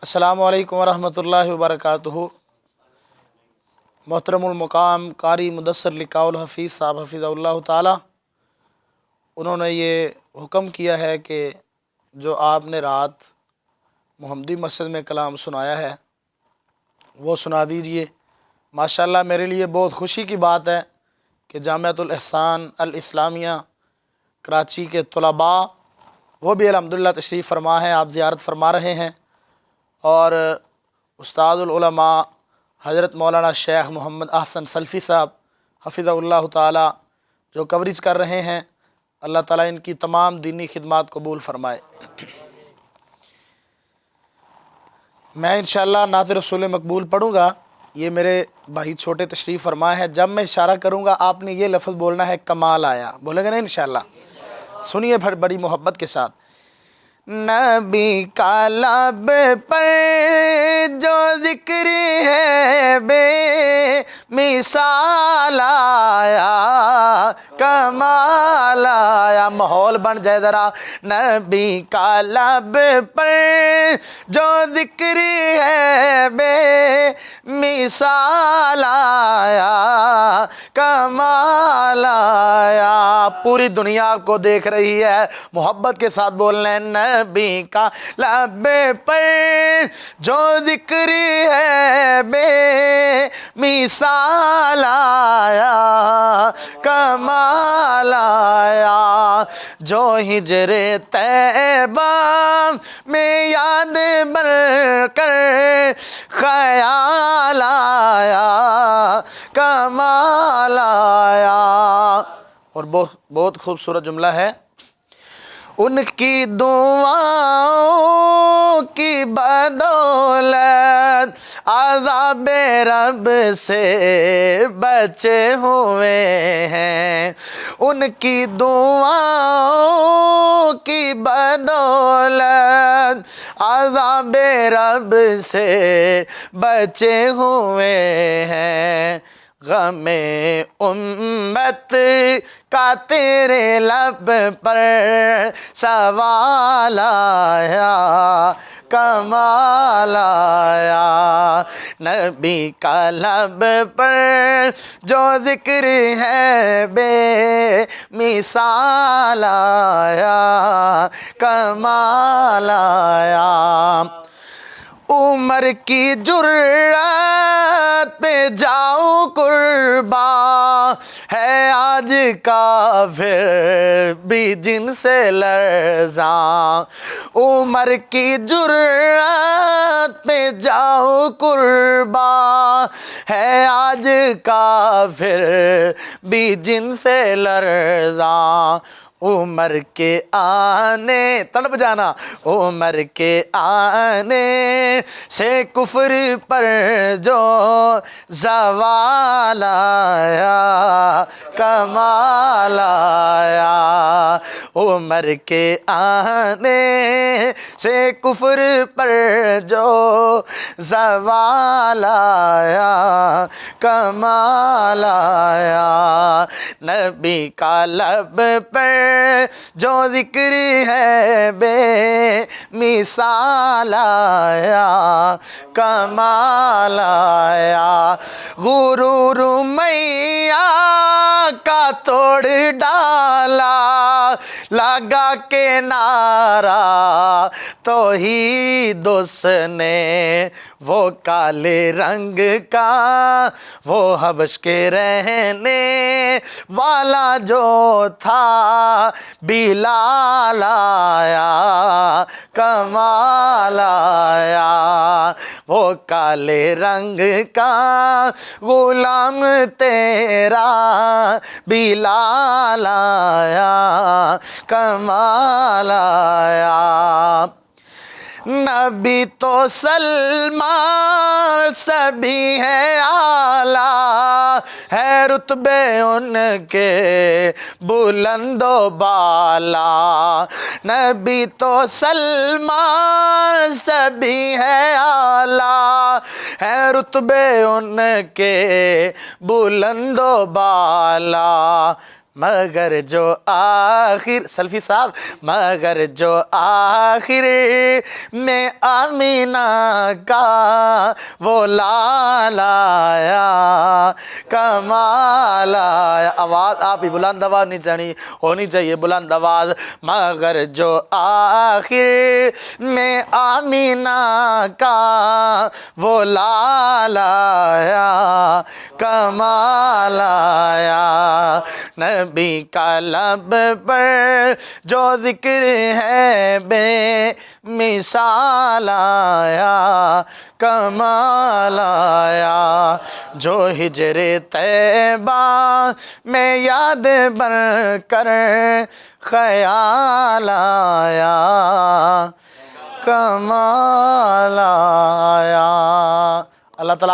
السلام علیکم ورحمۃ اللہ وبرکاتہ۔ محترم المقام قاری مدثر لقاء الحفیظ صاحب حفظہ اللہ تعالی، انہوں نے یہ حکم کیا ہے کہ جو آپ نے رات محمدی مسجد میں کلام سنایا ہے وہ سنا دیجئے۔ ماشاءاللہ میرے لیے بہت خوشی کی بات ہے کہ جامعۃ الاحسان الاسلامیہ کراچی کے طلباء وہ بھی الحمدللہ تشریف فرما ہیں، آپ زیارت فرما رہے ہیں، اور استاد العلماء حضرت مولانا شیخ محمد احسن سلفی صاحب حفظہ اللہ تعالی جو کوریج کر رہے ہیں، اللہ تعالیٰ ان کی تمام دینی خدمات قبول فرمائے۔ میں انشاءاللہ نعت رسول مقبول پڑھوں گا۔ یہ میرے بھائی چھوٹے تشریف فرما ہے، جب میں اشارہ کروں گا آپ نے یہ لفظ بولنا ہے کمال آیا، بولیں گے نا انشاءاللہ؟ سنیے پھر بڑی محبت کے ساتھ۔ نبی کا لب پر جو ذکر ہے بے مثال آیا، کمال آیا۔ ماحول بن جائے ذرا۔ نبی کا لب پر جو ذکر ہے بے مثال آیا، کمال آیا۔ پوری دنیا کو دیکھ رہی ہے، محبت کے ساتھ بولنا ہے۔ نبی کا لب پر جو ذکر ہے بے مثال آیا، کمال آیا۔ جو ہجر طیبہ میں یاد بر کر خیال آیا، کمال آیا۔ اور بہت خوبصورت جملہ ہے۔ ان کی دعاؤں کی بدولت عذاب رب سے بچے ہوئے ہیں۔ ان کی دعاؤں کی بدولت عذاب رب سے بچے ہوئے ہیں۔ غم امت کا تیرے لب پر سوال آیا، کمال آیا۔ نبی کا لب پر جو ذکر ہے بے مثال آیا، کمال آیا۔ عمر کی جرات پہ جاؤں قرباں، ہے آج کافر بھی جن سے لرزاں۔ عمر کی جرات پہ جاؤں قرباں، ہے آج کافر بھی جن سے لرزاں۔ عمر کے آنے، تڑپ جانا، عمر کے آنے سے کفر پر جو زوال آیا، کمال آیا۔ عمر کے آنے سے کفر پر جو زوال آیا، کمال آیا۔ نبی کا لب پر جو ذکر ہے بے مثال آیا، کمال آیا۔ غرور میاں کا توڑ ڈالا، لگا کے نعرہ توحید اس نے، وہ کالے رنگ کا وہ حبش کے رہنے والا جو تھا بلال آیا، کمال آیا۔ وہ کالے رنگ کا غلام تیرا بلال آیا، کمال آیا۔ نبی تو سلمان سبھی ہے اعلیٰ، ہے رتبے ان کے بلند و بالا۔ نبی تو سلمان سبھی ہے اعلیٰ، ہے رتبے ان کے بلند و بالا۔ مگر جو آخر سلفی صاحب، مگر جو آخر میں آمینہ کا وہ لال آیا، کمال آیا. آواز آپ ہی بلند آواز نہیں ہونی چاہیے، بلند آواز. مگر جو آخر میں آمینہ کا وہ لال آیا، کمال آیا. نبی کا لب پر جو ذکر ہے بے مثال آیا، کمال آیا. جو ہجر طیبہ میں یاد بن کر خیال آیا، کمال آیا. اللہ تعالیٰ